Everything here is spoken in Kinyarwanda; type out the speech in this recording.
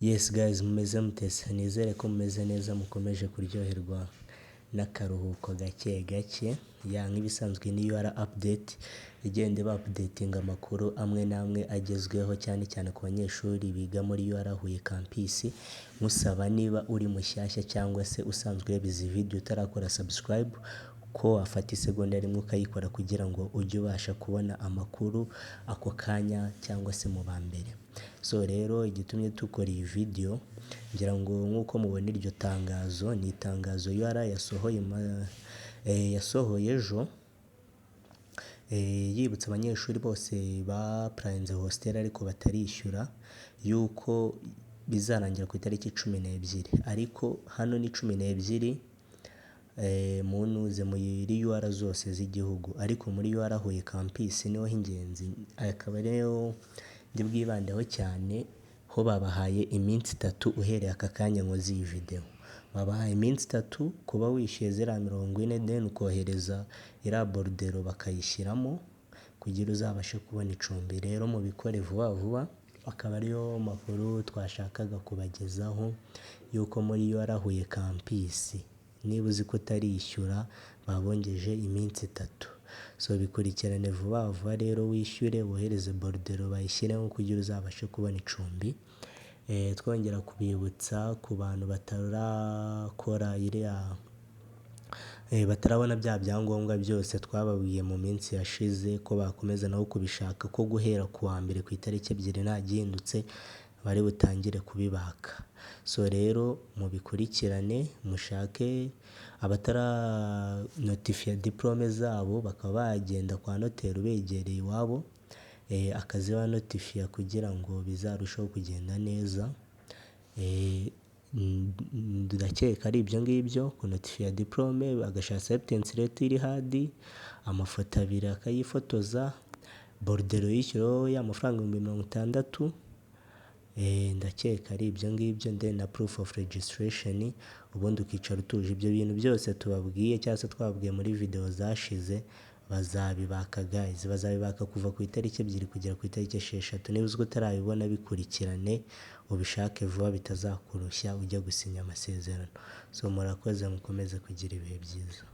Yes guys, mumeze mutese, nizere ko mumeze neza, mukomeje kuryoherwa n'akaruhuko gake gake. Nk'ibisanzwe ni UR update igenda ba updating amakuru amwe n'amwe agezweho, cyane cyane ku banyeshuri biga muri UR Huye campus. Musaba niba uri mushyashya cyangwa se usanzwe ureba izi video utarakora subscribe, ko wafata isegonda rimwe ukayikora kugira ngo ujye ubasha kubona amakuru ako kanya cyangwa se mu ba mbere. So rero igitumye dukora iyi video, ngira ngo nk'uko mubona iryo tangazo, ni itangazo UR yasohoye ejo, yibutsa abanyeshuri bose bapulayinze hostel ariko batarishyura yuko bizarangira ku itariki 12, ariko hano ni 12 munuze muri UR zose z'igihugu, ariko muri UR Huye campus niho h'ingenzi. Akaba rero ndi bwibandeho cyane, ho babahaye iminsi 3 uhereye aka kanya nkoze iyi video. Babahaye iminsi 3 kuba wishyuye 40 then ukohereza iriya borudero bakayishyiramo kugira uzabashe kubona icumbi. Rero mubikore vuba vuba. Akaba ariyo makuru twashakaga kubagezaho, yuko muri UR Huye campus niba uzi ko utarishyura babongeje iminsi 3. So bikurikirane vuba vuba rero, wishyure wohereze borudero bayishyiremo kugira uzabashe kubona icumbi. Twongera kubibutsa ku bantu batarakora batarabona bya byangombwa byose twababwiye mu minsi yashize, ko bakomeza nabo kubishaka, ko guhera ku wa mbere ku itariki 2 nta gihindutse bari butangire kubibaka. So rero mubikurikirane, mushake abatara notifiya diplome zabo bakaba bagenda kwa noteri ubegereye iwabo, akazi ba notifiya kugira ngo bizarusheho kugenda neza. Ndakeka ari ibyo ngibyo, ku notifiya diplome bagashaka acceptance letter iri hadi, amafoto 2 akayifotoza, borudero yishyuraho y'amafaranga 60,000. Ndakeka ari ibyo ngibyo, then na proof of registration, ubundi ukicara utuje. Ibyo bintu byose tubabwiye cyangwa se twababwiye muri video zashize bazabibaka guys, bazabibaka kuva ku itariki 2 kugera ku itariki 6. Niba uziko utarabibona bikurikirane, ubishake vuba bitazakurushya ujya gusinya amasezerano. So murakoze, mukomeze kugira ibihe byiza.